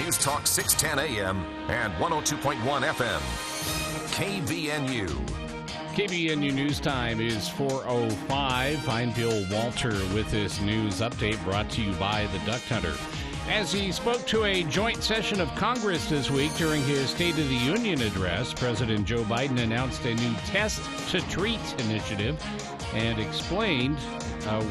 News Talk 610 AM and 102.1 FM. KBNU. KBNU News Time is 4:05. I'm Bill Walter with this news update brought to you by the Duck Hunter. As he spoke to a joint session of Congress this week during his State of the Union address, President Joe Biden announced a new Test to Treat initiative and explained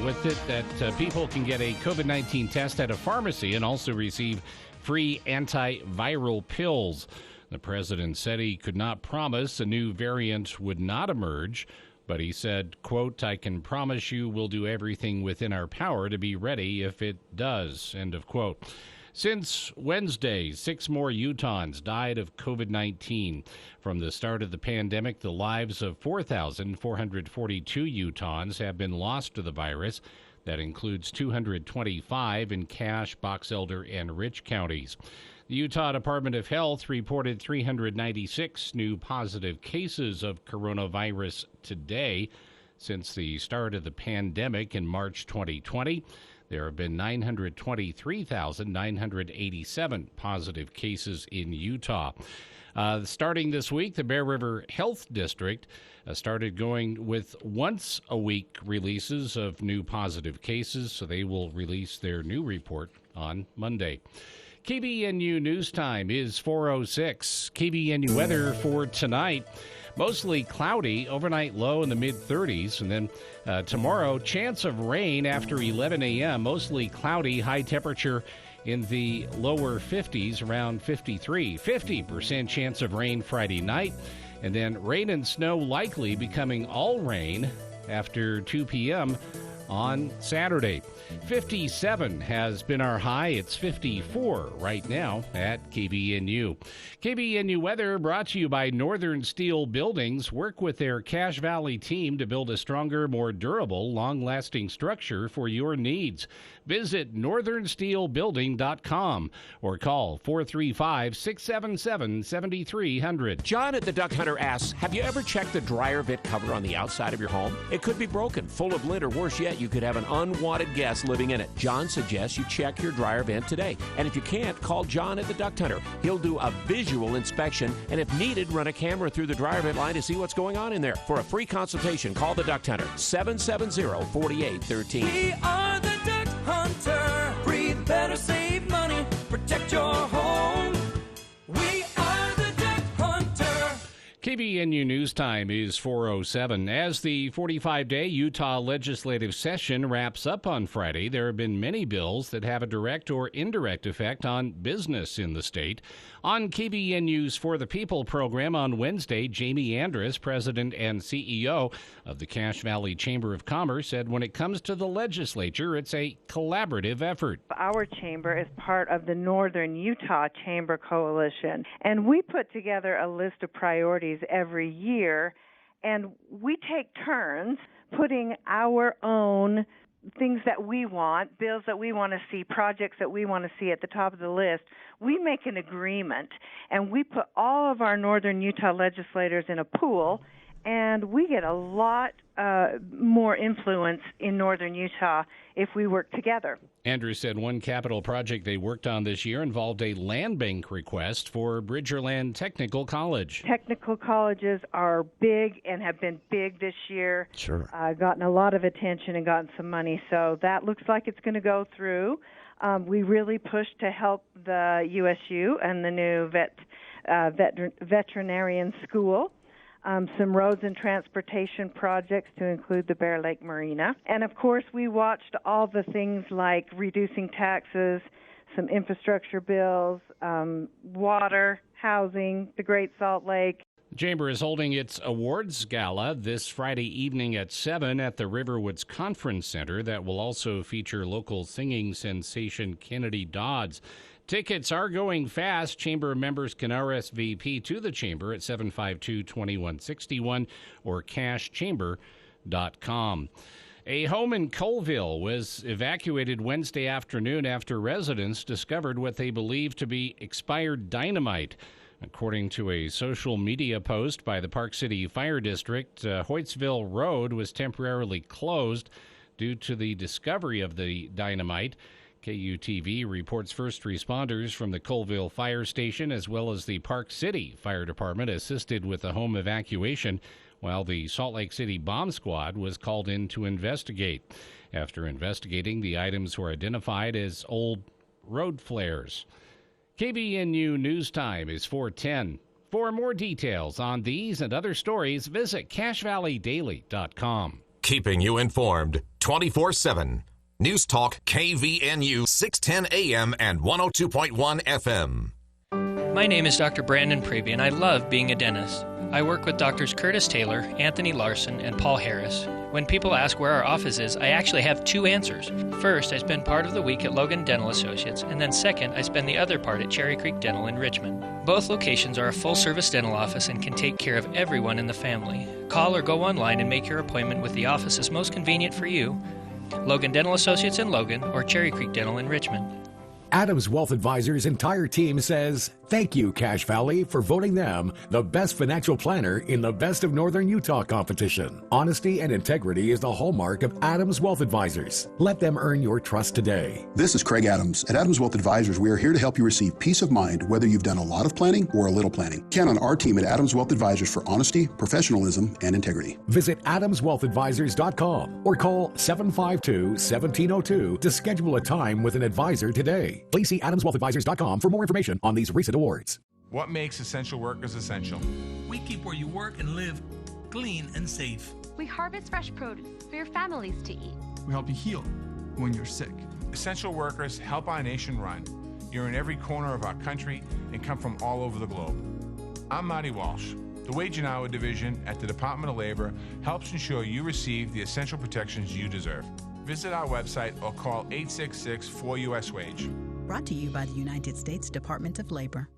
with it that people can get a COVID-19 test at a pharmacy and also receive free antiviral pills. The president said he could not promise a new variant would not emerge, but he said, quote, "I can promise you we'll do everything within our power to be ready if it does," end of quote. Since Wednesday, 6 more Utahns died of COVID-19. From the start of the pandemic, the lives of 4,442 Utahns have been lost to the virus. That includes 225 in Cache, Box Elder, and Rich counties. The Utah Department of Health reported 396 new positive cases of coronavirus today. Since the start of the pandemic in March 2020, there have been 923,987 positive cases in Utah. Starting this week, the Bear River Health District started going with once-a-week releases of new positive cases, so they will release their new report on Monday. KBNU News Time is 4:06. KBNU weather for tonight. Mostly cloudy, overnight low in the mid-30s. And then tomorrow, chance of rain after 11 a.m. Mostly cloudy, high temperature in the lower 50s, around 53. 50% chance of rain Friday night. And then rain and snow likely becoming all rain after 2 p.m. on Saturday. 57 has been our high. It's 54 right now at KBNU. KBNU weather brought to you by Northern Steel Buildings. Work with their Cache Valley team to build a stronger, more durable, long-lasting structure for your needs. Visit northernsteelbuilding.com or call 435-677-7300. John at the Duck Hunter asks, have you ever checked the dryer vent cover on the outside of your home? It could be broken, full of lint, or worse yet, you could have an unwanted guest living in it. John suggests you check your dryer vent today. And if you can't, call John at the Duck Hunter. He'll do a visual inspection and if needed, run a camera through the dryer vent line to see what's going on in there. For a free consultation, call the Duck Hunter, 770-4813. We are the Duck Hunter. Breathe better, save money, protect your home. We are the Duck Hunter. KBNU News Time is 4:07. As the 45-day Utah legislative session wraps up on Friday, there have been many bills that have a direct or indirect effect on business in the state. On KBNU's For the People program on Wednesday, Jamie Andrus, president and CEO of the Cache Valley Chamber of Commerce, said when it comes to the legislature, it's a collaborative effort. Our chamber is part of the Northern Utah Chamber Coalition, and we put together a list of priorities every year, and we take turns putting our own things that we want, bills that we want to see, projects that we want to see at the top of the list. We make an agreement, and we put all of our Northern Utah legislators in a pool, and we get a lot more influence in Northern Utah if we work together. Andrew said one capital project they worked on this year involved a land bank request for Bridgerland Technical College. Technical colleges are big and have been big this year. Sure. Gotten a lot of attention and gotten some money, so that looks like it's going to go through. We really pushed to help the USU and the new veterinarian school. Some roads and transportation projects to include the Bear Lake Marina. And, of course, we watched all the things like reducing taxes, some infrastructure bills, water, housing, the Great Salt Lake. The Chamber is holding its awards gala this Friday evening at 7 at the Riverwoods Conference Center. That will also feature local singing sensation Kennedy Dodds. Tickets are going fast. Chamber members can RSVP to the Chamber at 752-2161 or cashchamber.com. A home in Colville was evacuated Wednesday afternoon after residents discovered what they believe to be expired dynamite. According to a social media post by the Park City Fire District, Hoytsville Road was temporarily closed due to the discovery of the dynamite. KUTV reports first responders from the Colville Fire Station as well as the Park City Fire Department assisted with the home evacuation, while the Salt Lake City Bomb Squad was called in to investigate. After investigating, the items were identified as old road flares. KBNU News Time is 4:10. For more details on these and other stories, visit CashValleyDaily.com. Keeping you informed 24/7. News Talk KVNU 610 AM and 102.1 FM. My name is Dr. Brandon Prevey, and I love being a dentist. I work with Doctors Curtis Taylor, Anthony Larson, and Paul Harris. When people ask where our office is, I actually have two answers. First, I spend part of the week at Logan Dental Associates, and then second, I spend the other part at Cherry Creek Dental in Richmond. Both locations are a full-service dental office and can take care of everyone in the family. Call or go online and make your appointment with the offices most convenient for you. Logan Dental Associates in Logan or Cherry Creek Dental in Richmond. Adams Wealth Advisors' entire team says, thank you, Cache Valley, for voting them the best financial planner in the Best of Northern Utah competition. Honesty and integrity is the hallmark of Adams Wealth Advisors. Let them earn your trust today. This is Craig Adams. At Adams Wealth Advisors, we are here to help you receive peace of mind, whether you've done a lot of planning or a little planning. Count on our team at Adams Wealth Advisors for honesty, professionalism, and integrity. Visit adamswealthadvisors.com or call 752-1702 to schedule a time with an advisor today. Please see adamswealthadvisors.com for more information on these recent awards. What makes essential workers essential? We keep where you work and live clean and safe. We harvest fresh produce for your families to eat. We help you heal when you're sick. Essential workers help our nation run. You're in every corner of our country and come from all over the globe. I'm Marty Walsh. The Wage and Hour Division at the Department of Labor helps ensure you receive the essential protections you deserve. Visit our website or call 866-4US-WAGE. Brought to you by the United States Department of Labor.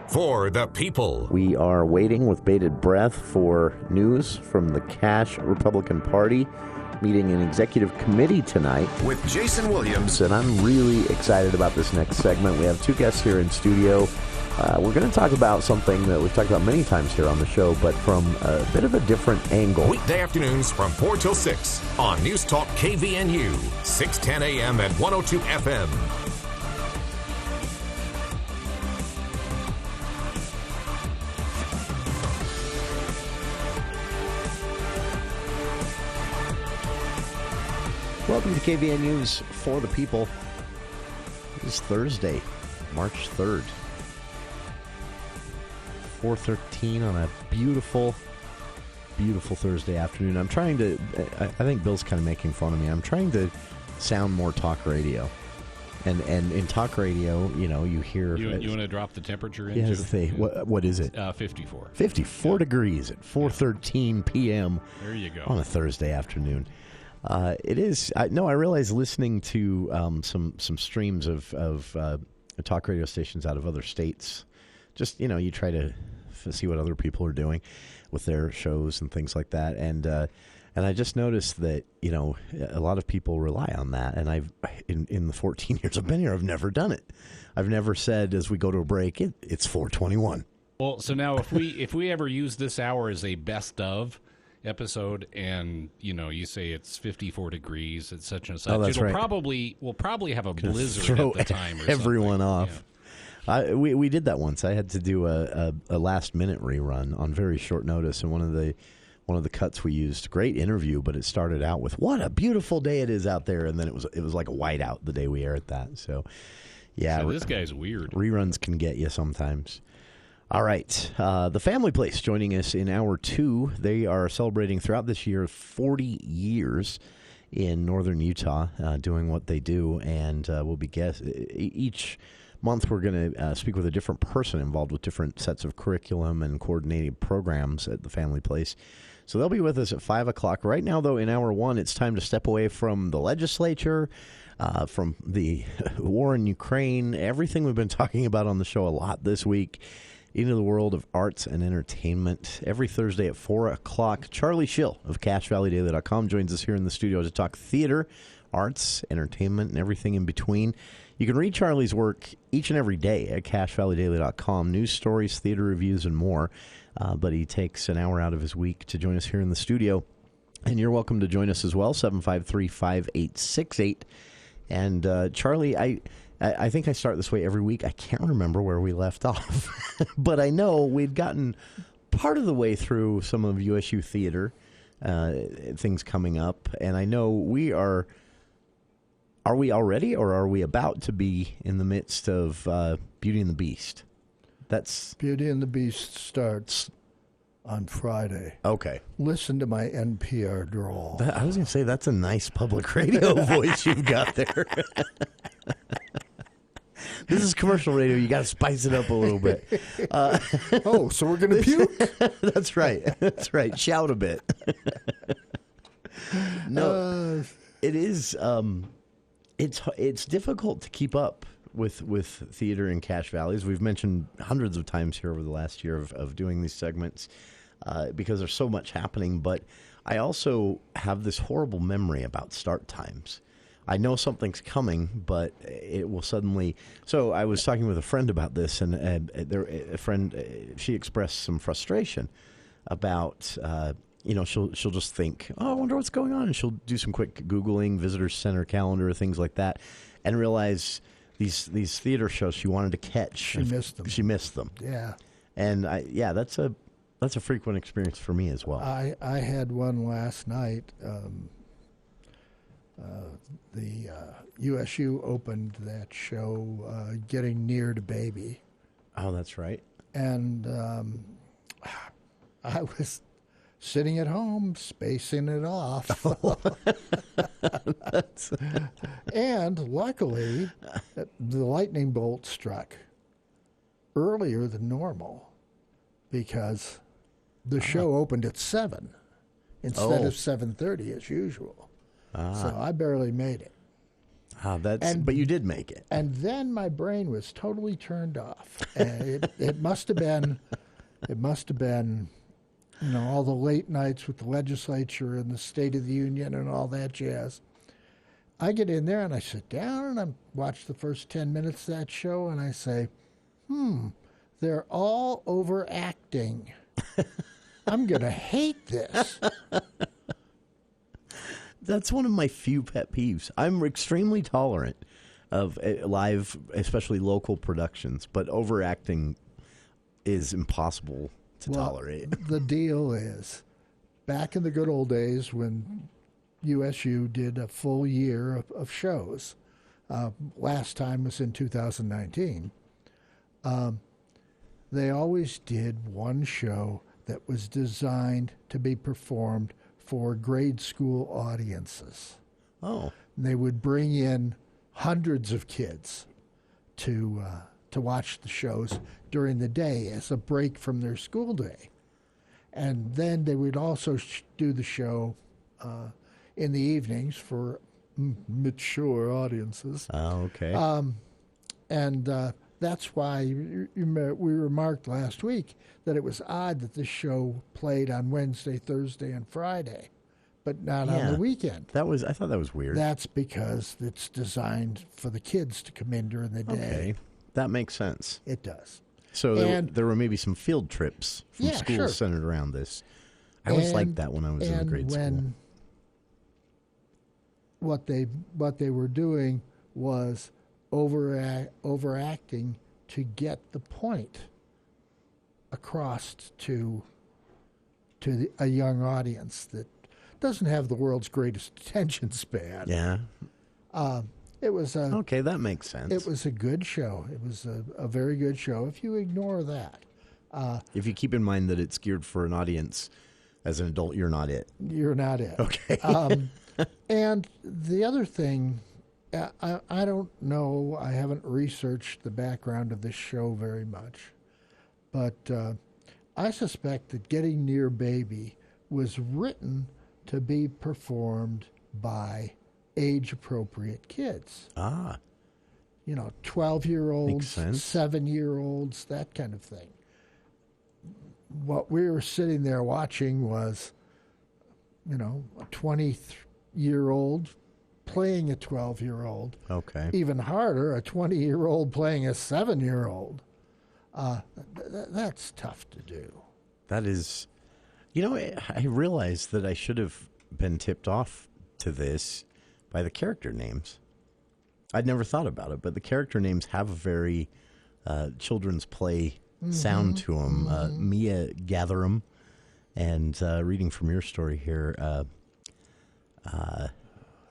For the people. We are waiting with bated breath for news from the Cache Republican Party meeting an executive committee tonight. With Jason Williams. And I'm really excited about this next segment. We have two guests here in studio. We're going to talk about something that we've talked about many times here on the show, but from a bit of a different angle. Weekday afternoons from 4 till 6 on News Talk KVNU, 610 AM and 102 FM. Welcome to KVN News for the People. It's Thursday, March 3rd. 4:13 on a beautiful, beautiful Thursday afternoon. I'm trying to, I think Bill's kind of making fun of me. I'm trying to sound more talk radio. And in talk radio, you know, you hear... You want to drop the temperature in? Yes, what is it? 54. 54 degrees at 4:13 p.m. There you go. On a Thursday afternoon. It is... I realize listening to some streams of talk radio stations out of other states, just, you know, you try to see what other people are doing with their shows and things like that. And I just noticed that, you know, a lot of people rely on that. And I've, in the 14 years I've been here, I've never done it. I've never said, as we go to a break, it's 4:21. Well, so now if we ever use this hour as a best of episode, and you know, you say it's 54 degrees at such and such, we'll probably have a blizzard at the time or everyone something. Off. Yeah. We did that once. I had to do a last minute rerun on very short notice, and one of the cuts we used, great interview, but it started out with "What a beautiful day it is out there," and then it was like a whiteout the day we aired that. So, yeah, so this guy's weird. Reruns can get you sometimes. All right, the Family Place joining us in hour 2. They are celebrating throughout this year 40 years in northern Utah, doing what they do, and we'll be each month we're going to speak with a different person involved with different sets of curriculum and coordinated programs at the Family Place. So they'll be with us at 5 o'clock. Right now, though, in hour 1, it's time to step away from the legislature, from the war in Ukraine, everything we've been talking about on the show a lot this week, into the world of arts and entertainment. Every Thursday at 4 o'clock, Charlie Schill of CashValleyDaily.com joins us here in the studio to talk theater, arts, entertainment, and everything in between. You can read Charlie's work each and every day at CashValleyDaily.com. News stories, theater reviews, and more. But he takes an hour out of his week to join us here in the studio. And you're welcome to join us as well, 753-5868. And Charlie, I think I start this way every week. I can't remember where we left off. But I know we'd gotten part of the way through some of USU theater, things coming up. And I know we are we already or are we about to be in the midst of Beauty and the Beast? That's Beauty and the Beast starts on Friday. Okay. Listen to my NPR drawl. I was going to say, that's a nice public radio voice you've got there. This is commercial radio. You got to spice it up a little bit. So we're going to puke? That's right. That's right. Shout a bit. No, it is. It's difficult to keep up with theater in Cache Valley, as we've mentioned hundreds of times here over the last year of doing these segments, because there's so much happening. But I also have this horrible memory about start times. I know something's coming, but it will suddenly. So I was talking with a friend about this, and a friend, she expressed some frustration about. She'll just think, I wonder what's going on, and she'll do some quick Googling, visitor center calendar, things like that, and realize these theater shows she wanted to catch. She missed them. Yeah. And that's a frequent experience for me as well. I had one last night. The USU opened that show, Getting Near to Baby. Oh, that's right. And I was sitting at home, spacing it off. And luckily, the lightning bolt struck earlier than normal because the show opened at 7 instead of 7:30 as usual. So I barely made it. But you did make it. And then my brain was totally turned off. And it must have been, all the late nights with the legislature and the State of the Union and all that jazz. I get in there and I sit down and I watch the first 10 minutes of that show and I say, they're all overacting. I'm going to hate this. That's one of my few pet peeves. I'm extremely tolerant of live, especially local productions, but overacting is impossible to tolerate. The deal is, back in the good old days when USU did a full year of shows, last time was in 2019, they always did one show that was designed to be performed for grade school audiences. Oh. And they would bring in hundreds of kids to watch the shows during the day as a break from their school day. And then they would also do the show in the evenings for mature audiences. Oh, okay. And that's why we remarked last week that it was odd that the show played on Wednesday, Thursday, and Friday, but not on the weekend. I thought that was weird. That's because it's designed for the kids to come in during the day. Okay, that makes sense. It does. So there were maybe some field trips from schools centered around this. I always liked that when I was in grade school. What they were doing was overacting to get the point across to a young audience that doesn't have the world's greatest attention span. Yeah. It was okay, that makes sense. It was a good show. It was a very good show. If you ignore that, if you keep in mind that it's geared for an audience as an adult, you're not it. You're not it. Okay. And the other thing, I don't know. I haven't researched the background of this show very much, but I suspect that Getting Near Baby was written to be performed by age-appropriate kids. 12-year-olds, 7-year-olds, that kind of thing. What we were sitting there watching was, a 20-year-old playing a 12-year-old. Okay. Even harder, a 20-year-old playing a 7-year-old. That's tough to do. That is, I realized that I should have been tipped off to this by the character names. I'd never thought about it, but the character names have a very children's play sound to them. Mia Gatherum, and reading from your story here,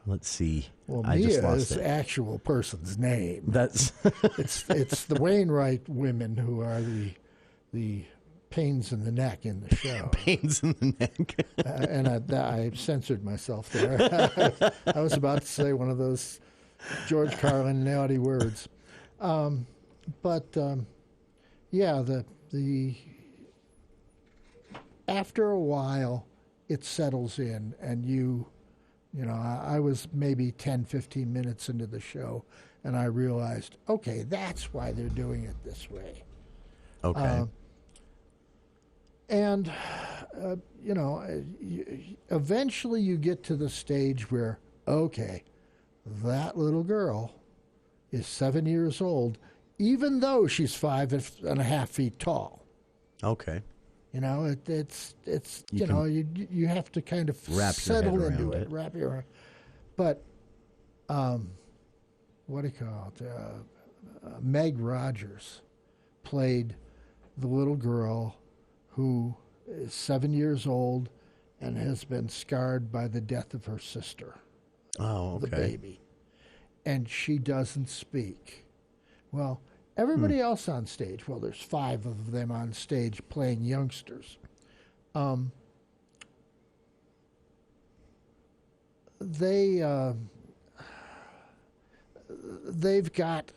let's see. Well, I Mia just lost is it. the actual person's name. That's it's the Wainwright women who are the pains in the neck in the show. Pains in the neck. And I censored myself there. I was about to say one of those George Carlin naughty words. Yeah, the after a while, it settles in, and you know, I was maybe 10, 15 minutes into the show, and I realized, okay, that's why they're doing it this way. Okay. You know, eventually you get to the stage where, okay, that little girl is 7 years old, even though she's 5.5 feet tall. Okay. You know, it's you have to kind of settle into it, wrap your. But, what do you call it? Meg Rogers played the little girl who is 7 years old and has been scarred by the death of her sister. Oh, okay. The baby. And she doesn't speak. Well, everybody else on stage, well, there's 5 of them on stage playing youngsters. They've got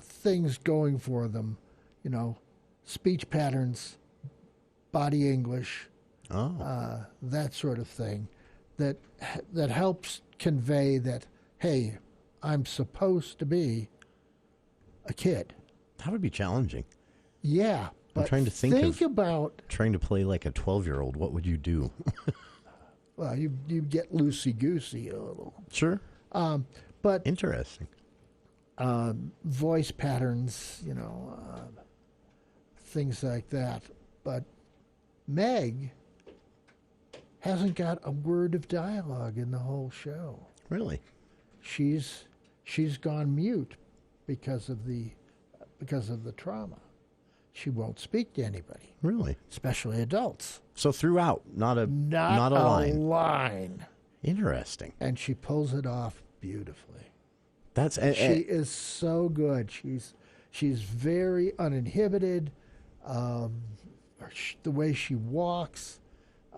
things going for them, you know, speech patterns, body English, that sort of thing, that helps convey that, hey, I'm supposed to be a kid. That would be challenging. Yeah, but I'm trying to think about trying to play like a 12-year-old. What would you do? Well, you get loosey-goosey a little. Sure. But interesting. Voice patterns, you know, things like that. But Meg hasn't got a word of dialogue in the whole show. Really? She's gone mute because of the trauma. She won't speak to anybody. Really? Especially adults. So throughout, not a line. Interesting. And she pulls it off beautifully. That's she is so good. She's very uninhibited. The way she walks,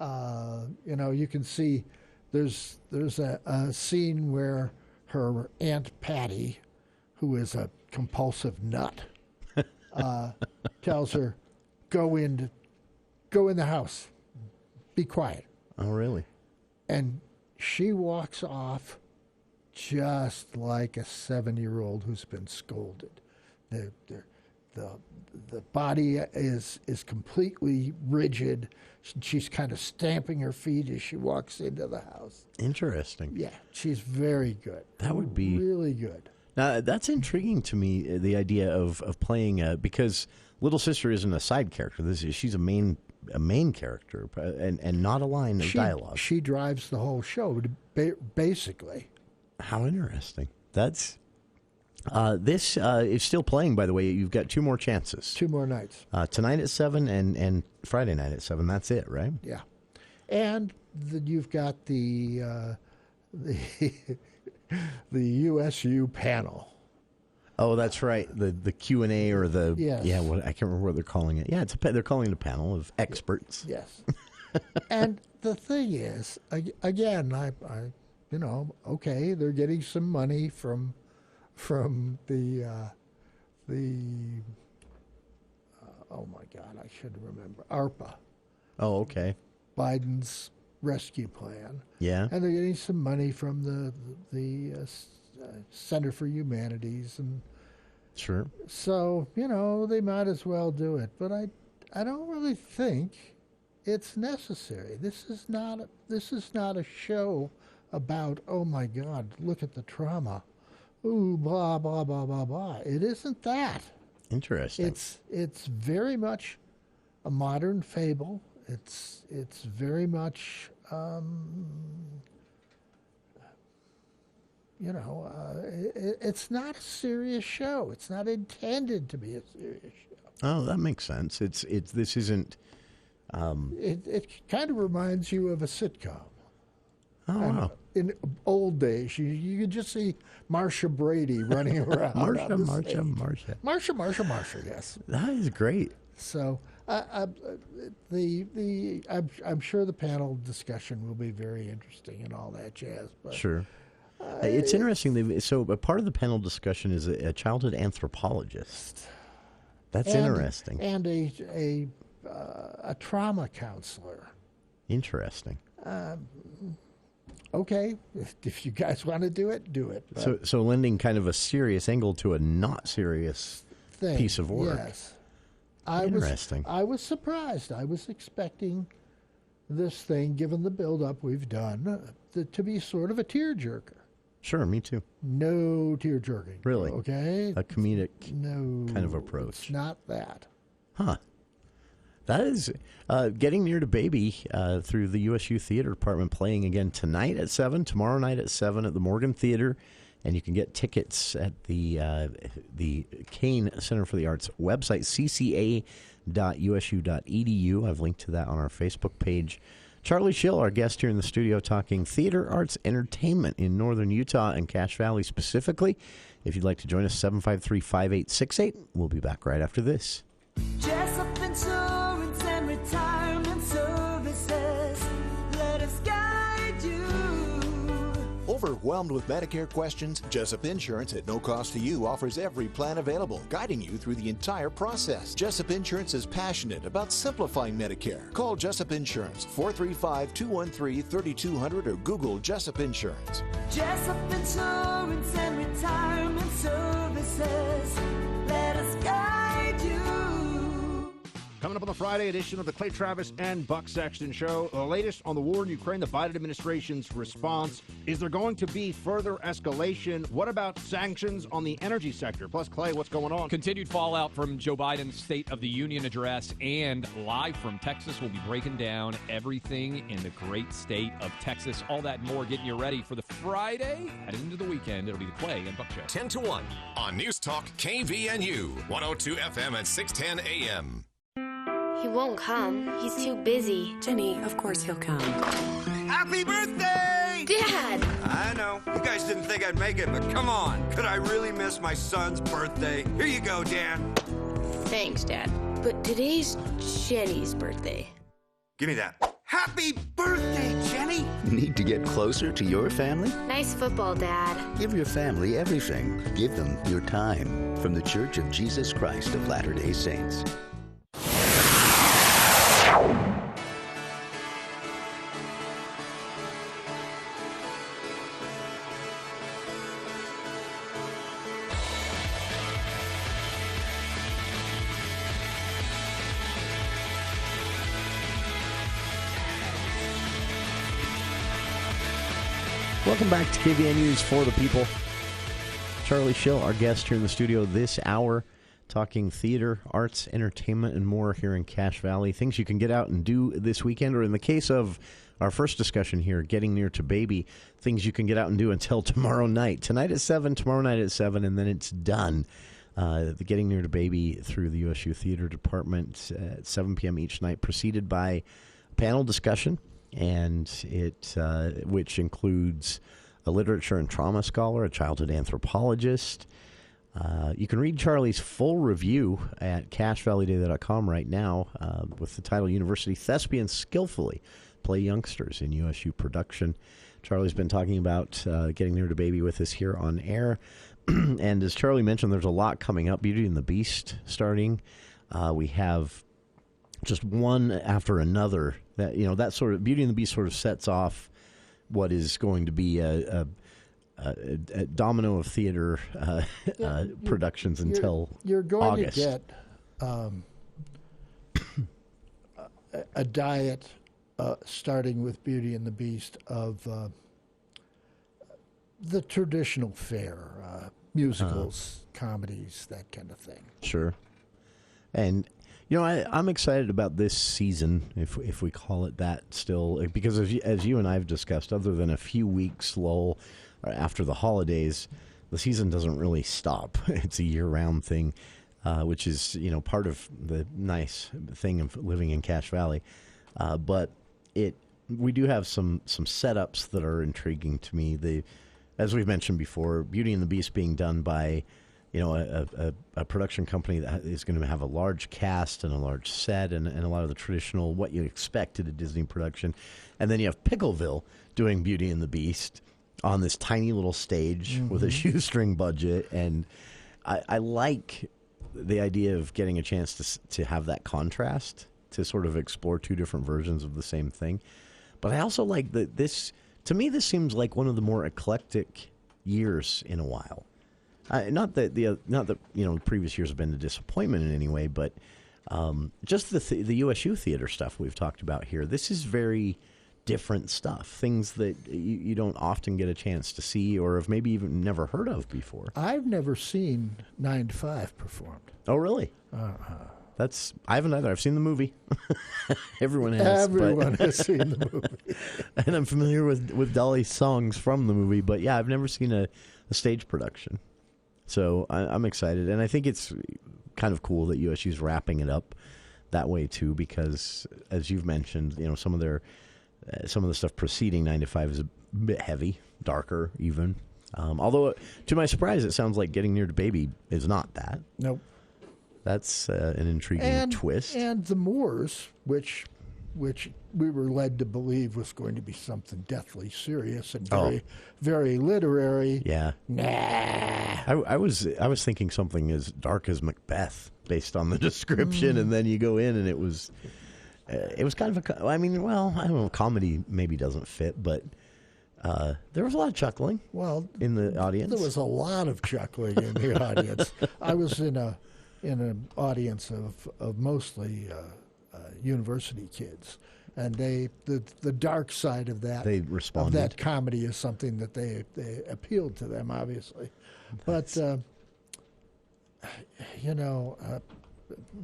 you know, you can see there's a scene where her Aunt Patty, who is a compulsive nut, tells her, go in the house, be quiet. Oh, really? And she walks off just like a 7-year-old who's been scolded. The body is completely rigid. She's kind of stamping her feet as she walks into the house. Interesting. Yeah, she's very good. That would be really good. Now, that's intriguing to me, the idea of playing because Little Sister isn't a side character. She's a main character and not a line of dialogue. She drives the whole show, basically. How interesting. That's this is still playing, by the way. You've got 2 more chances. 2 more nights. Tonight at 7 and Friday night at 7. That's it, right? Yeah. And you've got the USU panel. Oh, that's right. The Q&A or the yes. Yeah. What I can't remember what they're calling it. Yeah, they're calling it a panel of experts. Yes. And the thing is, again, I you know, okay, they're getting some money from the oh my God, I should remember, ARPA. Oh, okay. Biden's rescue plan. Yeah. And they're getting some money from the Center for Humanities, and sure. So, you know, they might as well do it. But I don't really think it's necessary. This is not a show about, oh my God, look at the trauma. Ooh, blah blah blah blah blah. It isn't that. Interesting. It's very much a modern fable. It's very much It's not a serious show. It's not intended to be a serious show. Oh, that makes sense. This isn't. It kind of reminds you of a sitcom. Oh, wow. In old days, you could just see Marsha Brady running around. Marsha, yes. That is great. So, I'm sure the panel discussion will be very interesting and all that jazz. But, sure. It's interesting. So, a part of the panel discussion is a childhood anthropologist. That's interesting. And a trauma counselor. Interesting. Okay, if you guys want to do it, do it. So lending kind of a serious angle to a not serious piece of work. Yes. Interesting. I was surprised. I was expecting this thing, given the build-up we've done, to be sort of a tearjerker. Sure, me too. No tear-jerking. Really? Okay. A comedic kind of approach. It's not that. Huh. That is Getting Near to Baby through the USU Theater Department, playing again tonight at 7, tomorrow night at 7 at the Morgan Theater. And you can get tickets at the Kane Center for the Arts website, cca.usu.edu. I've linked to that on our Facebook page. Charlie Schill, our guest here in the studio, talking theater, arts, entertainment in northern Utah and Cache Valley specifically. If you'd like to join us, 753-5868. We'll be back right after this. Jessup Insurance and Retirement Services, let us guide you. Overwhelmed with Medicare questions? Jessup Insurance, at no cost to you, offers every plan available, guiding you through the entire process. Jessup Insurance is passionate about simplifying Medicare. Call Jessup Insurance, 435-213-3200, or Google Jessup Insurance. Jessup Insurance and Retirement Services, let us guide you. Coming up on the Friday edition of the Clay Travis and Buck Sexton Show, the latest on the war in Ukraine, the Biden administration's response. Is there going to be further escalation? What about sanctions on the energy sector? Plus, Clay, what's going on? Continued fallout from Joe Biden's State of the Union address, and live from Texas, we'll be breaking down everything in the great state of Texas. All that and more, getting you ready for the Friday. Heading into the weekend, it'll be the Clay and Buck Show. 10 to 1 on News Talk KVNU, 102 FM at 610 AM. He won't come. He's too busy. Jenny, of course he'll come. Happy birthday! Dad! I know. You guys didn't think I'd make it, but come on. Could I really miss my son's birthday? Here you go, Dan. Thanks, Dad. But today's Jenny's birthday. Give me that. Happy birthday, Jenny! Need to get closer to your family? Nice football, Dad. Give your family everything. Give them your time. From the Church of Jesus Christ of Latter-day Saints. Welcome back to KVNU's For the People. Charlie Schill, our guest here in the studio this hour, talking theater, arts, entertainment, and more here in Cache Valley. Things you can get out and do this weekend, or in the case of our first discussion here, Getting Near to Baby, things you can get out and do until tomorrow night. Tonight at 7, tomorrow night at 7, and then it's done. The Getting Near to Baby through the USU Theater Department at 7 p.m. each night, preceded by a panel discussion, and which includes a literature and trauma scholar, a childhood anthropologist. You can read Charlie's full review at CacheValleyData.com right now with the title University Thespians Skillfully Play Youngsters in USU Production. Charlie's been talking about Getting Near to Baby with us here on air. And as Charlie mentioned, there's a lot coming up. Beauty and the Beast starting. We have just one after another. That sort of Beauty and the Beast sort of sets off what is going to be a domino of theater productions until you're going August. to get a diet starting with Beauty and the Beast of the traditional fare, musicals, comedies, that kind of thing. Sure. And I'm excited about this season, if we call it that still, because as you and I have discussed, other than a few weeks lull after the holidays, the season doesn't really stop. It's a year-round thing, which is part of the nice thing of living in Cache Valley. But we do have some setups that are intriguing to me. As we've mentioned before, Beauty and the Beast being done by a production company that is going to have a large cast and a large set and a lot of the traditional what you expect at a Disney production. And then you have Pickleville doing Beauty and the Beast on this tiny little stage with a shoestring budget. And I like the idea of getting a chance to have that contrast, to sort of explore two different versions of the same thing. But I also like that this seems like one of the more eclectic years in a while. Not that previous years have been a disappointment in any way, but just the USU theater stuff we've talked about here. This is very different stuff, things that you don't often get a chance to see or have maybe even never heard of before. I've never seen 9 to 5 performed. Oh, really? I haven't either. I've seen the movie. Everyone has. Everyone has seen the movie. And I'm familiar with Dolly's songs from the movie, but yeah, I've never seen a stage production. So I'm excited, and I think it's kind of cool that USU's wrapping it up that way too, because as you've mentioned, some of the stuff preceding 9 to 5 is a bit heavy, darker even. Although, to my surprise, it sounds like Getting Near to Baby is not that. Nope. That's an intriguing twist. And the Moors, which we were led to believe was going to be something deathly serious and very literary. Yeah. Nah. I was thinking something as dark as Macbeth based on the description, and then you go in and it was kind of I don't know, comedy maybe doesn't fit, but there was a lot of chuckling. In the audience, there was a lot of chuckling in the audience. I was in an audience of mostly university kids, and the dark side of that they responded. Of that comedy is something that they appealed to them, obviously. But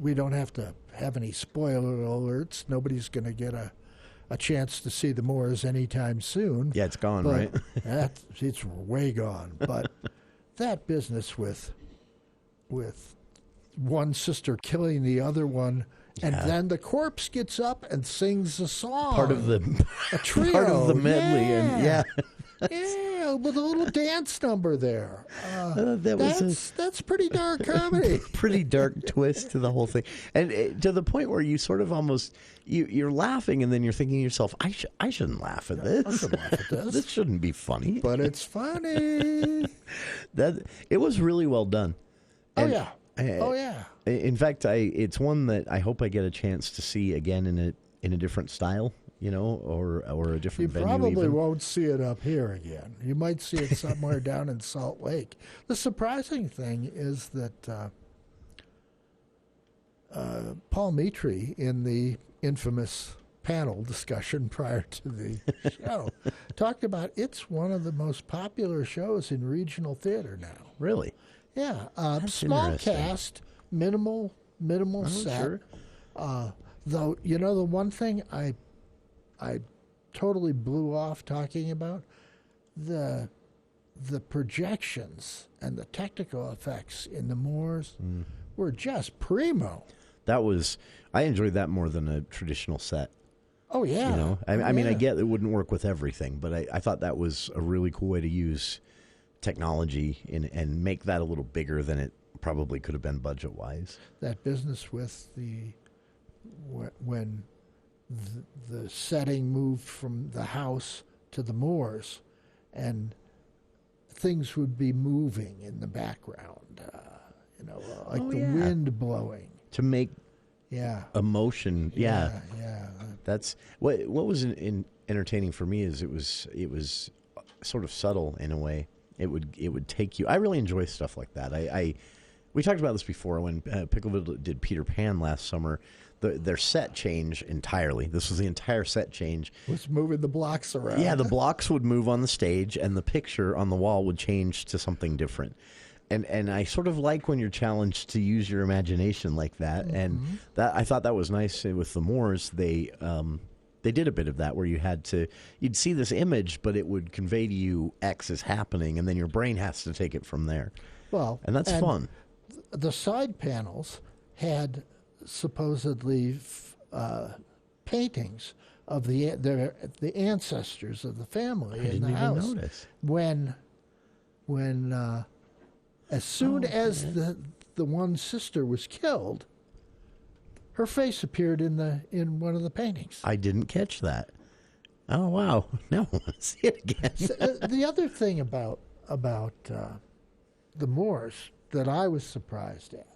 we don't have to have any spoiler alerts. Nobody's going to get a chance to see the Moors anytime soon. Yeah, it's gone, right? It's way gone. But that business with one sister killing the other one, and then the corpse gets up and sings a song. Part of the medley, yeah. Yeah, with a little dance number there. That's pretty dark comedy. Pretty dark twist to the whole thing, and to the point where you sort of almost you're laughing, and then you're thinking to yourself, I shouldn't laugh at this. I shouldn't laugh at this. This shouldn't be funny, but it's funny. It was really well done. Oh yeah. In fact, it's one that I hope I get a chance to see again in a different style, or a different venue. You probably even. Won't see it up here again. You might see it somewhere down in Salt Lake. The surprising thing is that Paul Mitri, in the infamous panel discussion prior to the show, talked about it's one of the most popular shows in regional theater now. Really? Yeah, small cast, minimal set. Sure. Though the one thing I totally blew off talking about, the projections and the technical effects in the Moors were just primo. I enjoyed that more than a traditional set. Oh yeah. I mean, I get it wouldn't work with everything, but I thought that was a really cool way to use technology and make that a little bigger than it probably could have been budget-wise. That business with when the setting moved from the house to the Moors, and things would be moving in the background, like wind blowing to make emotion. Yeah. That's what was entertaining for me is it was sort of subtle in a way. It would take you. I really enjoy stuff like that. We talked about this before when Pickleville did Peter Pan last summer. Their set change entirely. This was the entire set change. Was moving the blocks around. Yeah, the blocks would move on the stage, and the picture on the wall would change to something different. And I sort of like when you're challenged to use your imagination like that. And that I thought that was nice with the Moors. They did a bit of that where you'd see this image, but it would convey to you X is happening, and then your brain has to take it from there. Well, and that's fun. The side panels had supposedly paintings of the ancestors of the family in the house. Even notice. When as soon as the one sister was killed, her face appeared in one of the paintings. I didn't catch that. Oh wow! Now I want to see it again. The other thing about the Moors that I was surprised at,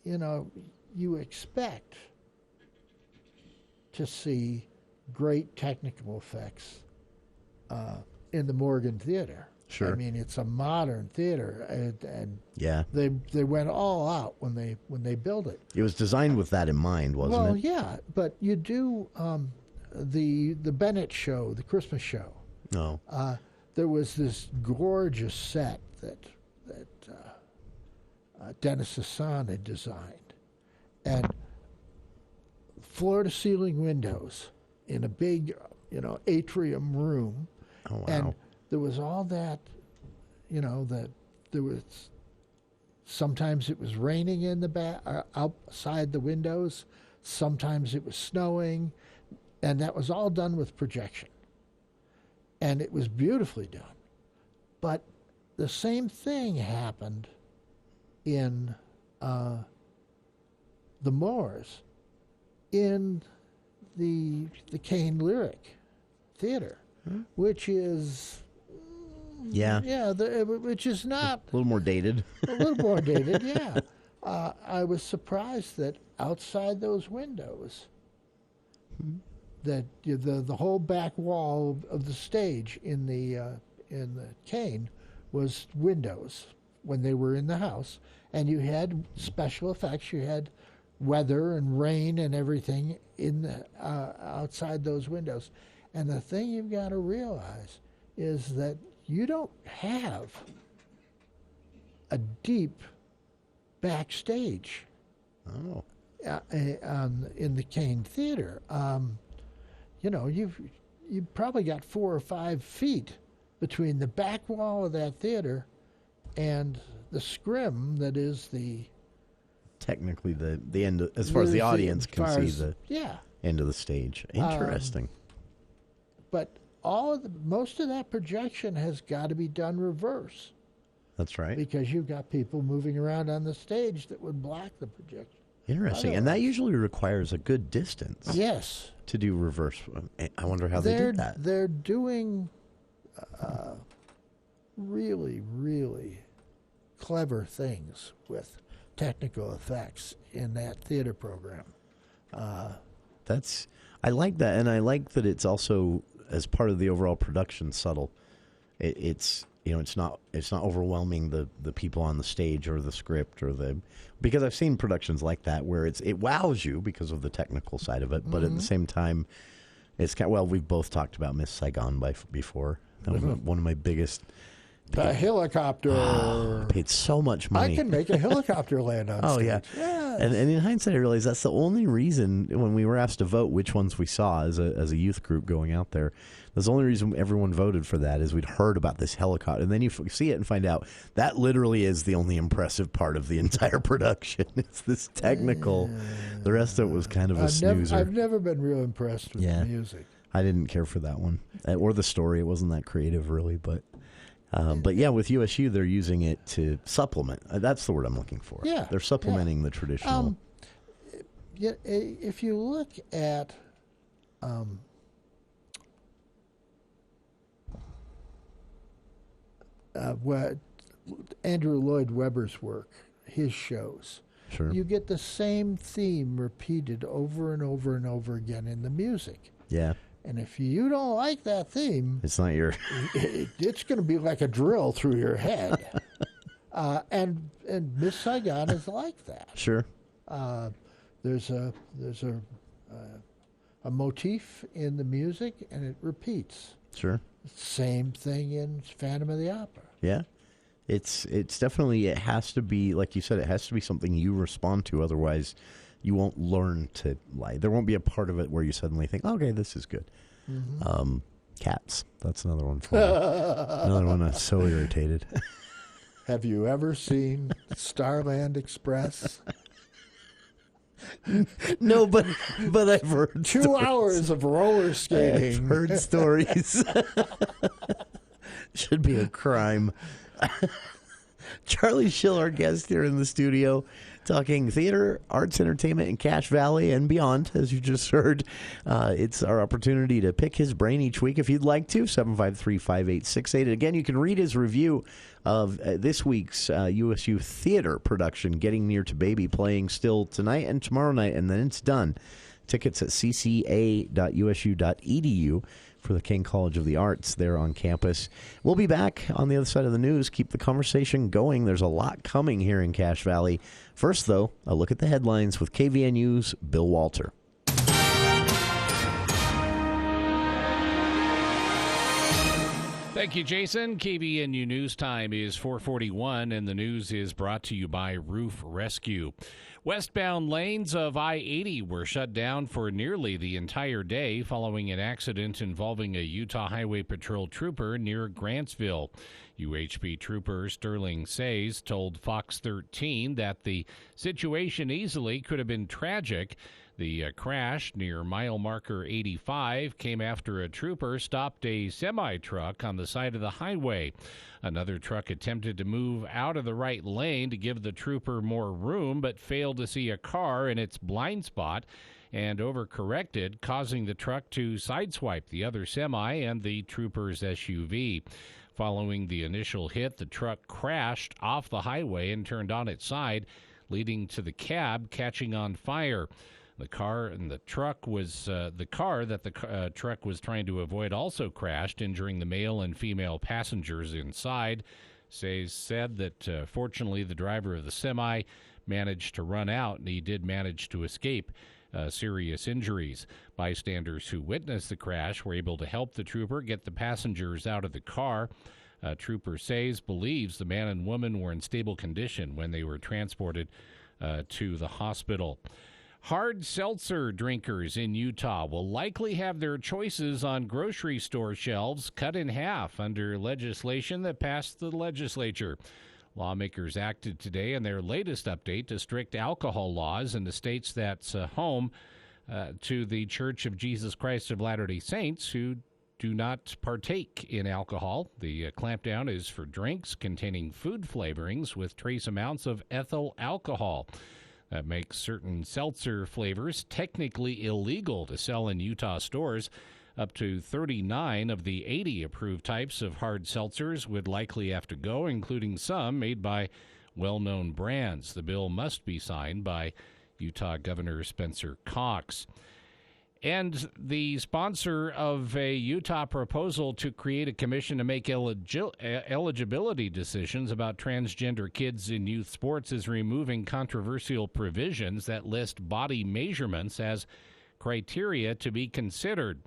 you expect to see great technical effects in the Morgan Theater. Sure. I mean, it's a modern theater, and yeah, they went all out when they built it. It was designed with that in mind, wasn't it? Well, yeah, but you do the Bennett show, the Christmas show. No. There was this gorgeous set that Dennis Hassan had designed, and floor-to-ceiling windows in a big, atrium room. Oh, wow. And there was all that, that there was. Sometimes it was raining in the back, outside the windows. Sometimes it was snowing, and that was all done with projection. And it was beautifully done. But the same thing happened in the Moors, in the Kane Lyric Theater, which is which is not a little more dated. A little more dated, yeah. I was surprised that outside those windows, that the whole back wall of the stage in the Kane was windows when they were in the house, and you had special effects. You had weather and rain and everything in the outside those windows. And the thing you've got to realize is that you don't have a deep backstage. Oh. In the Kane Theater, you've probably got 4 or 5 feet between the back wall of that theater and the scrim that is technically the end of, as far as the audience can see the end of the stage. Interesting. But most of that projection has got to be done reverse. That's right. Because you've got people moving around on the stage that would block the projection. Interesting. And that usually requires a good distance. Yes. To do reverse. I wonder how they did that. They're doing really, really clever things with technical effects in that theater program. I like that, and I like that it's also, as part of the overall production, subtle. It's not overwhelming the people on the stage or the script because I've seen productions like that where it wows you because of the technical side of it, but at the same time, it's we've both talked about Miss Saigon before. That was one of my biggest. The helicopter. I paid so much money. I can make a helicopter land on stage. Oh, yeah. Yes. And in hindsight, I realized that's the only reason when we were asked to vote which ones we saw as a youth group going out there, that's the only reason everyone voted for that is we'd heard about this helicopter. And then you see it and find out that literally is the only impressive part of the entire production. It's this technical. The rest of it was kind of a snoozer. I've never been real impressed with the music. I didn't care for that one. Or the story. It wasn't that creative, really, but yeah, with USU, they're using it to supplement. That's the word I'm looking for. Yeah, they're supplementing the traditional. If you look at what Andrew Lloyd Webber's work, his shows, sure, you get the same theme repeated over and over and over again in the music. Yeah. And if you don't like that theme, it's not your. It's going to be like a drill through your head. And Miss Saigon is like that. Sure. There's a motif in the music, and it repeats. Sure. Same thing in Phantom of the Opera. Yeah. It's definitely, it has to be, like you said, it has to be something you respond to. Otherwise, you won't learn to lie. There won't be a part of it where you suddenly think, okay, this is good. Mm-hmm. Cats. That's another one for me. Another one that's so irritated. Have you ever seen Starland Express? No, but I've heard 2 stories. hours of roller skating. I've heard stories. Should be a crime. Charlie Schill, our guest here in the studio, talking theater, arts, entertainment in Cache Valley and beyond, as you just heard. It's our opportunity to pick his brain each week if you'd like to, 753-5868. Again, you can read his review of this week's USU theater production, Getting Near to Baby, playing still tonight and tomorrow night, and then it's done. Tickets at cca.usu.edu for the King College of the Arts there on campus. We'll be back on the other side of the news. Keep the conversation going. There's a lot coming here in Cache Valley. First, though, a look at the headlines with KVNU's Bill Walter. Thank you, Jason. KVNU News Time is 4:41, and the news is brought to you by Roof Rescue. Westbound lanes of I-80 were shut down for nearly the entire day following an accident involving a Utah Highway Patrol trooper near Grantsville. UHP trooper Sterling Says told Fox 13 that the situation easily could have been tragic. The crash near mile marker 85 came after a trooper stopped a semi-truck on the side of the highway. Another truck attempted to move out of the right lane to give the trooper more room, but failed to see a car in its blind spot and overcorrected, causing the truck to sideswipe the other semi and the trooper's SUV. Following the initial hit, the truck crashed off the highway and turned on its side, leading to the cab catching on fire. The car and the truck was the car that the truck was trying to avoid also crashed, injuring the male and female passengers inside. Said that fortunately the driver of the semi managed to run out, and he did manage to escape serious injuries. Bystanders who witnessed the crash were able to help the trooper get the passengers out of the car. Trooper Says believes the man and woman were in stable condition when they were transported to the hospital. Hard seltzer drinkers in Utah will likely have their choices on grocery store shelves cut in half under legislation that passed the legislature. Lawmakers acted today in their latest update to strict alcohol laws in the states that's home to the Church of Jesus Christ of Latter-day Saints, who do not partake in alcohol. The clampdown is for drinks containing food flavorings with trace amounts of ethyl alcohol. That makes certain seltzer flavors technically illegal to sell in Utah stores. Up to 39 of the 80 approved types of hard seltzers would likely have to go, including some made by well-known brands. The bill must be signed by Utah Governor Spencer Cox. And the sponsor of a Utah proposal to create a commission to make eligibility decisions about transgender kids in youth sports is removing controversial provisions that list body measurements as criteria to be considered.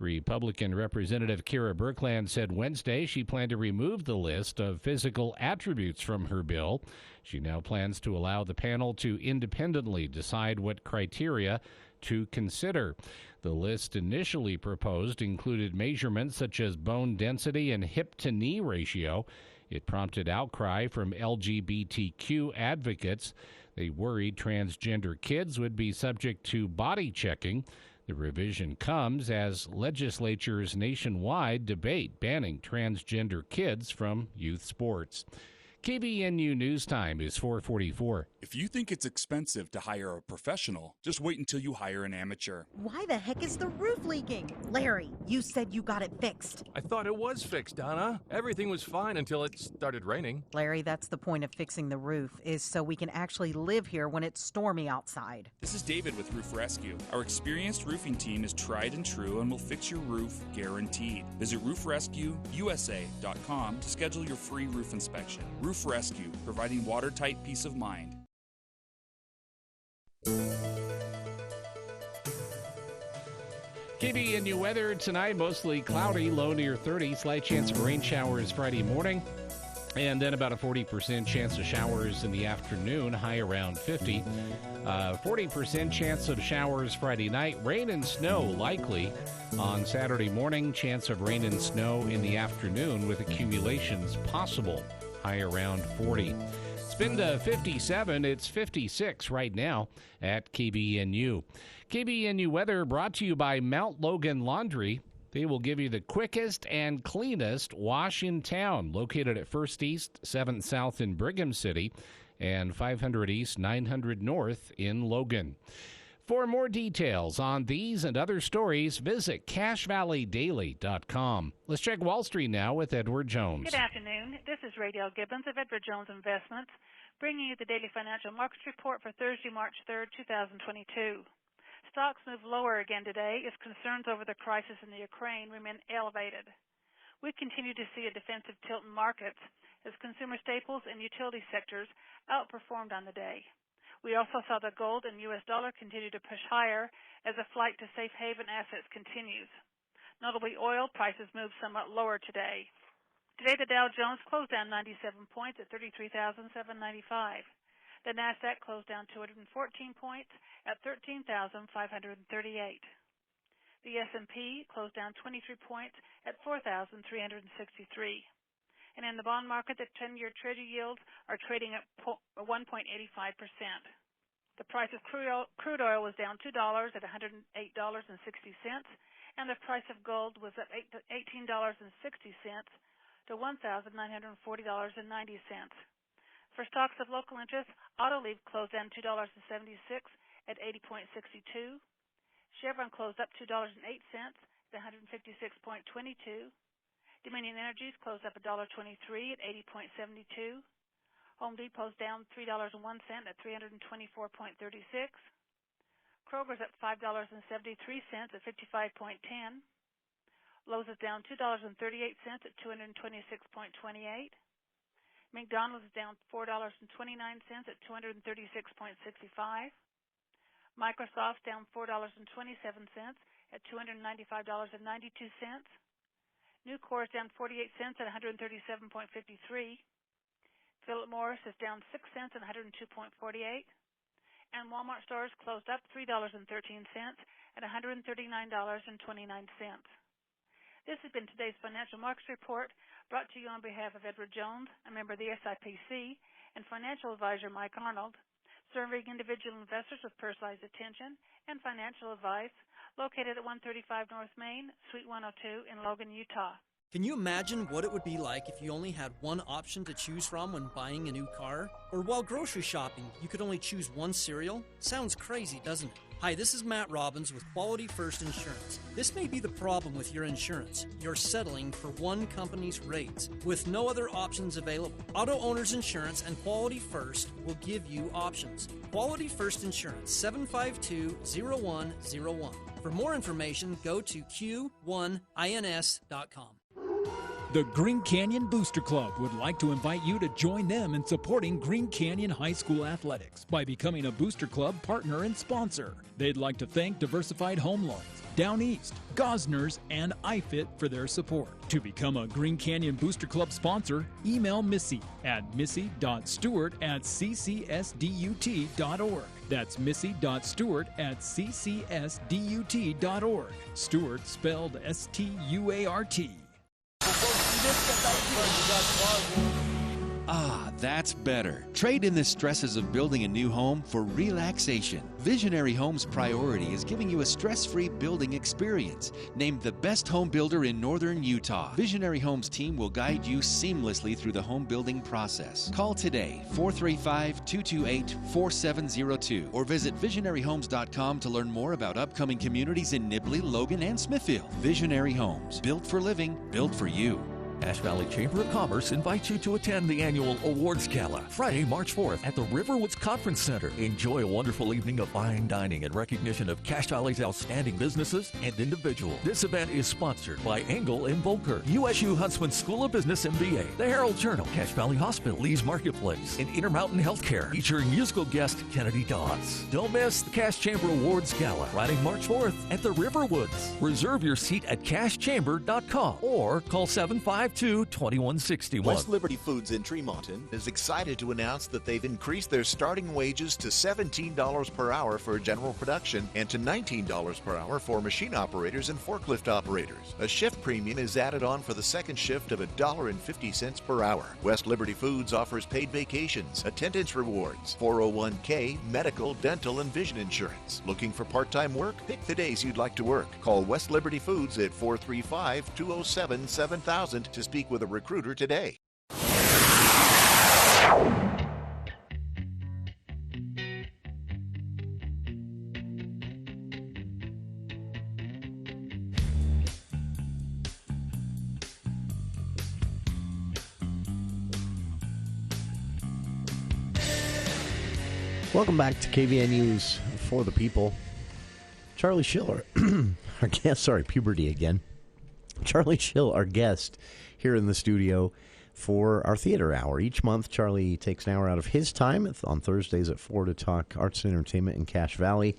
Republican Representative Kira Birkland said Wednesday she planned to remove the list of physical attributes from her bill. She now plans to allow the panel to independently decide what criteria to consider. The list initially proposed included measurements such as bone density and hip-to-knee ratio. It prompted outcry from LGBTQ advocates. They worried transgender kids would be subject to body checking. The revision comes as legislatures nationwide debate banning transgender kids from youth sports. KVNU News Time is 4:44. If you think it's expensive to hire a professional, just wait until you hire an amateur. Why the heck is the roof leaking? Larry, you said you got it fixed. I thought it was fixed, Donna. Everything was fine until it started raining. Larry, that's the point of fixing the roof, is so we can actually live here when it's stormy outside. This is David with Roof Rescue. Our experienced roofing team is tried and true and will fix your roof guaranteed. Visit roofrescueusa.com to schedule your free roof inspection. Roof Rescue, providing watertight peace of mind. KVNU weather tonight, mostly cloudy, low near 30. Slight chance of rain showers Friday morning. And then about a 40% chance of showers in the afternoon, high around 50. 40% chance of showers Friday night. Rain and snow likely on Saturday morning. Chance of rain and snow in the afternoon with accumulations possible, high around 40. It's been to 57. It's 56 right now at KBNU. KBNU weather brought to you by Mount Logan Laundry. They will give you the quickest and cleanest wash in town, located at 1st East, 7th South in Brigham City, and 500 East, 900 North in Logan. For more details on these and other stories, visit CashValleyDaily.com. Let's check Wall Street now with Edward Jones. Good afternoon. This is Radel Gibbons of Edward Jones Investments, bringing you the daily financial markets report for Thursday, March 3rd, 2022. Stocks move lower again today as concerns over the crisis in the Ukraine remain elevated. We continue to see a defensive tilt in markets as consumer staples and utility sectors outperformed on the day. We also saw the gold and U.S. dollar continue to push higher as a flight to safe haven assets continues. Notably, oil prices moved somewhat lower today. Today, the Dow Jones closed down 97 points at 33,795. The Nasdaq closed down 214 points at 13,538. The S&P closed down 23 points at 4,363. And in the bond market, the 10-year Treasury yields are trading at 1.85%. The price of crude oil was down $2 at $108.60, and the price of gold was up $18.60 to $1,940.90. For stocks of local interest, Autoliv closed down $2.76 at 80.62. Chevron closed up $2.08 at 156.22. Dominion Energies closed up $1.23 at 80.72. Home Depot's down $3.01 at 324.36. Kroger's up $5.73 at 55.10. Lowe's is down $2.38 at 226.28. McDonald's is down $4.29 at 236.65. Microsoft's down $4.27 at $295.92. Nucor is down 48 cents at 137.53. Philip Morris is down 6 cents at 102.48. And Walmart stores closed up $3.13 at $139.29. This has been today's Financial Markets Report, brought to you on behalf of Edward Jones, a member of the SIPC, and financial advisor Mike Arnold, serving individual investors with personalized attention and financial advice, located at 135 North Main, Suite 102 in Logan, Utah. Can you imagine what it would be like if you only had one option to choose from when buying a new car? Or while grocery shopping, you could only choose one cereal? Sounds crazy, doesn't it? Hi, this is Matt Robbins with Quality First Insurance. This may be the problem with your insurance. You're settling for one company's rates with no other options available. Auto Owners Insurance and Quality First will give you options. Quality First Insurance, 752-0101. For more information, go to q1ins.com. The Green Canyon Booster Club would like to invite you to join them in supporting Green Canyon High School athletics by becoming a Booster Club partner and sponsor. They'd like to thank Diversified Home Loans, Down East, Gosners, and iFit for their support. To become a Green Canyon Booster Club sponsor, email Missy at missy.stewart@ccsdut.org. That's missy.stewart@ccsdut.org. Stewart spelled S-T-U-A-R-T. Ah, that's better. Trade in the stresses of building a new home for relaxation. Visionary Homes Priority is giving you a stress-free building experience. Named the best home builder in northern Utah, Visionary Homes team will guide you seamlessly through the home building process. Call today, 435-228-4702, or visit visionaryhomes.com to learn more about upcoming communities in Nibley, Logan, and Smithfield. Visionary Homes, built for living, built for you. Cache Valley Chamber of Commerce invites you to attend the annual Awards Gala, Friday, March 4th at the Riverwoods Conference Center. Enjoy a wonderful evening of fine dining in recognition of Cache Valley's outstanding businesses and individuals. This event is sponsored by Engel & Volker, USU Huntsman School of Business MBA, the Herald Journal, Cache Valley Hospital, Lee's Marketplace, and Intermountain Healthcare, featuring musical guest Kennedy Dodds. Don't miss the Cache Chamber Awards Gala, Friday, March 4th at the Riverwoods. Reserve your seat at cashchamber.com or call 753 652-2161. West Liberty Foods in Tremonton is excited to announce that they've increased their starting wages to $17 per hour for general production and to $19 per hour for machine operators and forklift operators. A shift premium is added on for the second shift of $1.50 per hour. West Liberty Foods offers paid vacations, attendance rewards, 401k, medical, dental, and vision insurance. Looking for part-time work? Pick the days you'd like to work. Call West Liberty Foods at 435-207-7000 to speak with a recruiter today. Welcome back to KVNU's For the People. Charlie Schill, our guest, puberty again. Charlie Schill, our guest here in the studio for our theater hour. Each month, Charlie takes an hour out of his time on Thursdays at 4 to talk arts and entertainment in Cache Valley.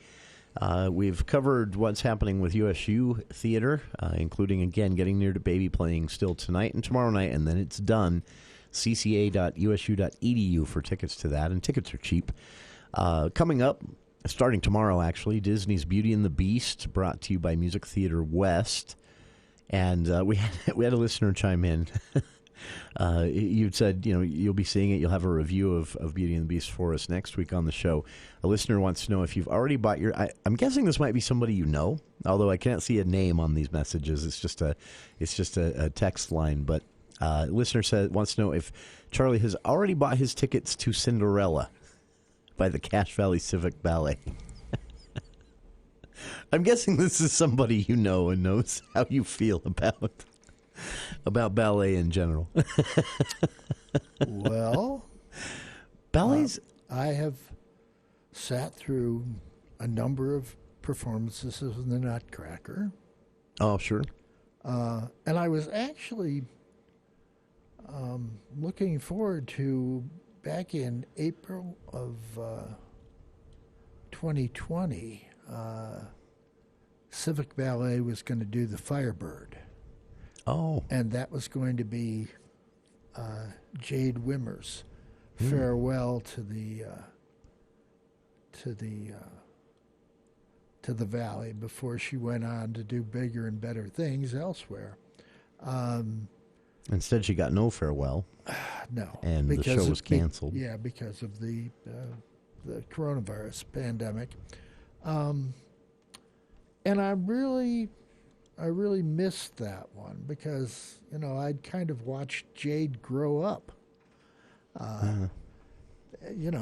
We've covered what's happening with USU Theater, including, again, Getting Near to Baby playing still tonight and tomorrow night, and then it's done. cca.usu.edu for tickets to that, and tickets are cheap. Coming up, starting tomorrow, actually, Disney's Beauty and the Beast, brought to you by Music Theater West. And we had a listener chime in. You said, you'll be seeing it. You'll have a review of Beauty and the Beast for us next week on the show. A listener wants to know if you've already bought your... I'm guessing this might be somebody you know, although I can't see a name on these messages. It's just a text line. But listener wants to know if Charlie has already bought his tickets to Cinderella by the Cache Valley Civic Ballet. I'm guessing this is somebody you know and knows how you feel about ballet in general. Well, ballets. I have sat through a number of performances of the Nutcracker. Oh, sure. And I was actually looking forward to, back in April of 2020, Civic Ballet was going to do the Firebird. Oh. And that was going to be Jade Wimmer's farewell to the Valley before she went on to do bigger and better things elsewhere. Instead, she got no farewell. No. And the show was canceled. Yeah, because of the coronavirus pandemic. And I really missed that one because, I'd kind of watched Jade grow up.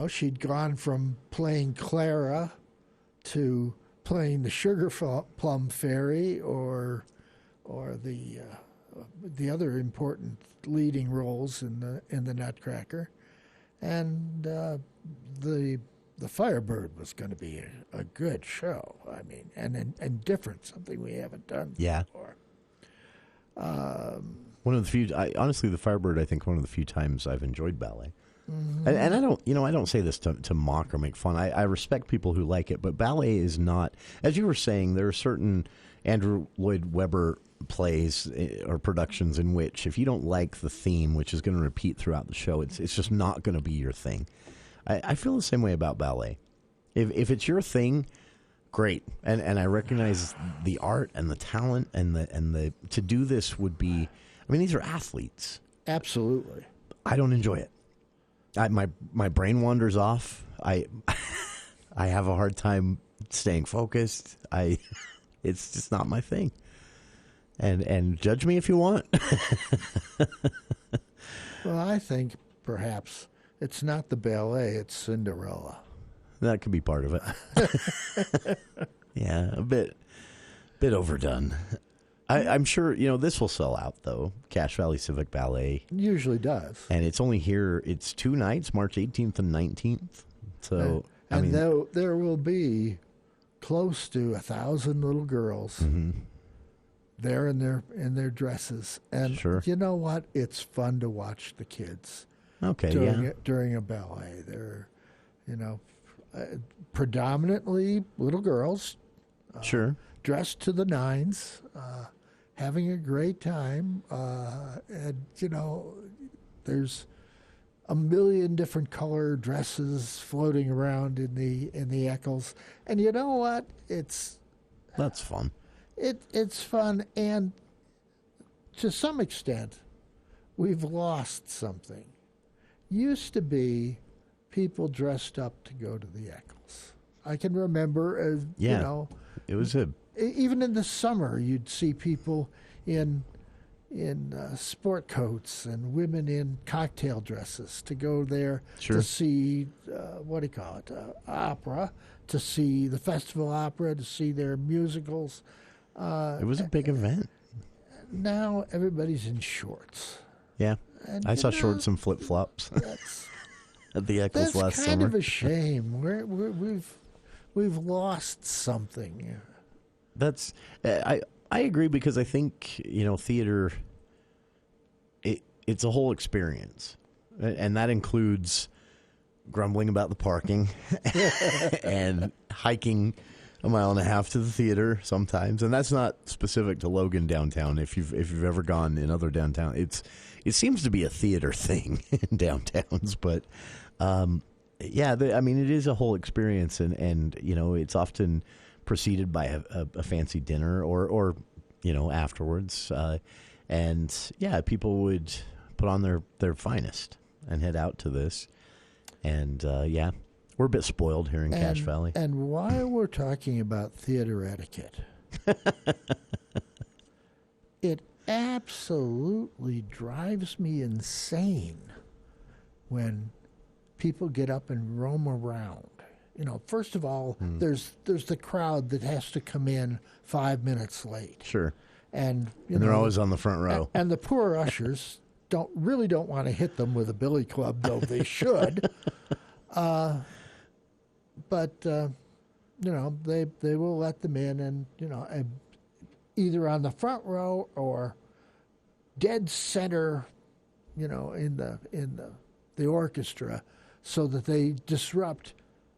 She'd gone from playing Clara to playing the Sugar Plum Fairy or the other important leading roles in the Nutcracker, and the Firebird was going to be a good show. I mean, and different, something we haven't done before. One of the few, honestly, the Firebird, I think, one of the few times I've enjoyed ballet. Mm-hmm. And I don't say this to mock or make fun. I respect people who like it, but ballet is not, as you were saying, there are certain Andrew Lloyd Webber plays or productions in which if you don't like the theme, which is going to repeat throughout the show, it's just not going to be your thing. I feel the same way about ballet. If it's your thing, great, and I recognize the art and the talent and the to do this would be. I mean, these are athletes. Absolutely. I don't enjoy it. My brain wanders off. I have a hard time staying focused. It's just not my thing. And judge me if you want. Well, I think perhaps it's not the ballet, it's Cinderella. That could be part of it. Yeah, a bit overdone. I'm sure, this will sell out, though. Cache Valley Civic Ballet. It usually does. And it's only here, it's 2 nights, March 18th and 19th. So, there will be close to 1,000 little girls there in their dresses. And you know what? It's fun to watch the kids. Okay, during a ballet. They're, predominantly little girls. Sure. Dressed to the nines. having a great time. And, there's a million different color dresses floating around in the Eccles. And you know what? That's fun. It's fun, and to some extent, we've lost something. Used to be people dressed up to go to the Eccles. I can remember, it was even in the summer, you'd see people in sport coats and women in cocktail dresses to go there to see opera, to see the festival opera, to see their musicals. It was a big event. Now everybody's in shorts. Yeah, And, I saw shorts and flip flops at the Eccles last summer. That's kind of a shame. We've lost something. That's I agree, because I think theater. It's a whole experience, and that includes grumbling about the parking and hiking a mile and a half to the theater sometimes. And that's not specific to Logan downtown. If you've ever gone in other downtown, it seems to be a theater thing in downtowns. But it is a whole experience, and it's often preceded by a fancy dinner or afterwards. People would put on their finest and head out to this. And, we're a bit spoiled here in Cache Valley. And while we're talking about theater etiquette, it absolutely drives me insane when people get up and roam around. First of all, there's the crowd that has to come in 5 minutes late. Sure. And they're always on the front row. And the poor ushers don't want to hit them with a billy club, though they should. But they will let them in, and either on the front row or dead center, in the orchestra, so that they disrupt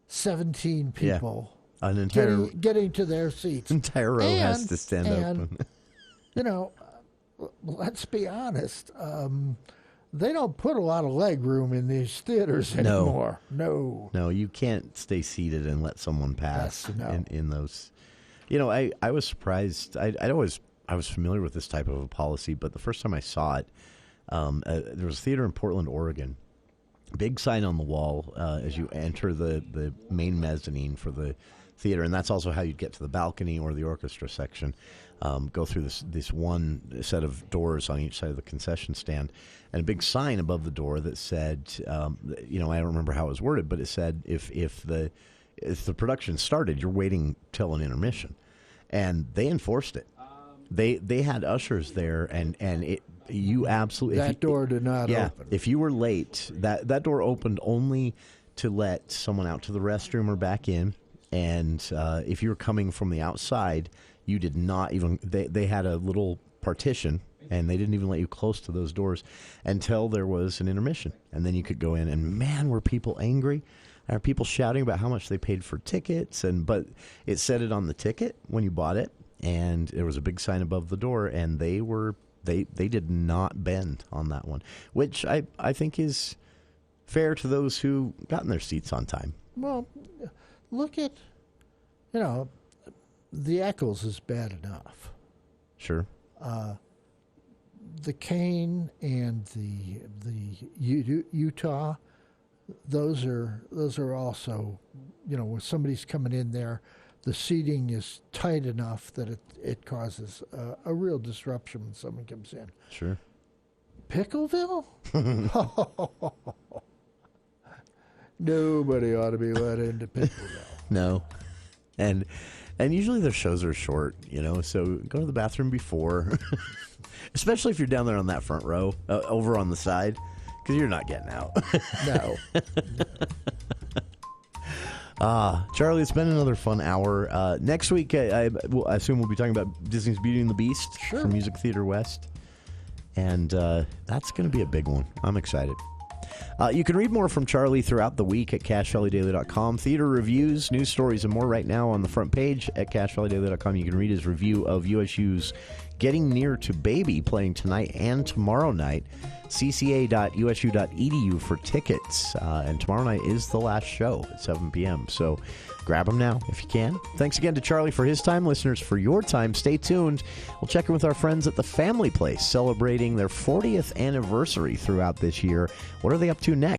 17 people. Yeah. An entire getting to their seats. Entire row has to stand open. Let's be honest. They don't put a lot of leg room in these theaters anymore. No, you can't stay seated and let someone pass in those. I was surprised. I was familiar with this type of a policy, but the first time I saw it, there was a theater in Portland, Oregon. Big sign on the wall as you enter the main mezzanine for the theater, and that's also how you'd get to the balcony or the orchestra section. Go through this one set of doors on each side of the concession stand, and a big sign above the door that said, I don't remember how it was worded, but it said if the production started, you're waiting till an intermission, and they enforced it. They had ushers there, and you absolutely that door did not open. If you were late, that door opened only to let someone out to the restroom or back in, and if you were coming from the outside, you did not even. They had a little partition, and they didn't even let you close to those doors until there was an intermission, and then you could go in. And man, were people angry! Are people shouting about how much they paid for tickets? But it said it on the ticket when you bought it, and there was a big sign above the door, and they did not bend on that one, which I think is fair to those who got in their seats on time. Well, look at, the Eccles is bad enough. Sure. The Cane and the Utah, those are also, when somebody's coming in there, the seating is tight enough that it causes a real disruption when someone comes in. Sure. Pickleville? Nobody ought to be let into Pickleville. No. And usually their shows are short, so go to the bathroom before, especially if you're down there on that front row, over on the side, because you're not getting out. No. Charlie, it's been another fun hour. Next week, I assume we'll be talking about Disney's Beauty and the Beast from Music Theater West, and that's going to be a big one. I'm excited. You can read more from Charlie throughout the week at CacheValleyDaily.com. Theater reviews, news stories, and more right now on the front page at CacheValleyDaily.com. You can read his review of USU's Getting Near to Baby playing tonight and tomorrow night. cca.usu.edu for tickets. And tomorrow night is the last show at 7 p.m. So grab them now if you can. Thanks again to Charlie for his time. Listeners, for your time, stay tuned. We'll check in with our friends at the Family Place, celebrating their 40th anniversary throughout this year. What are they up to next?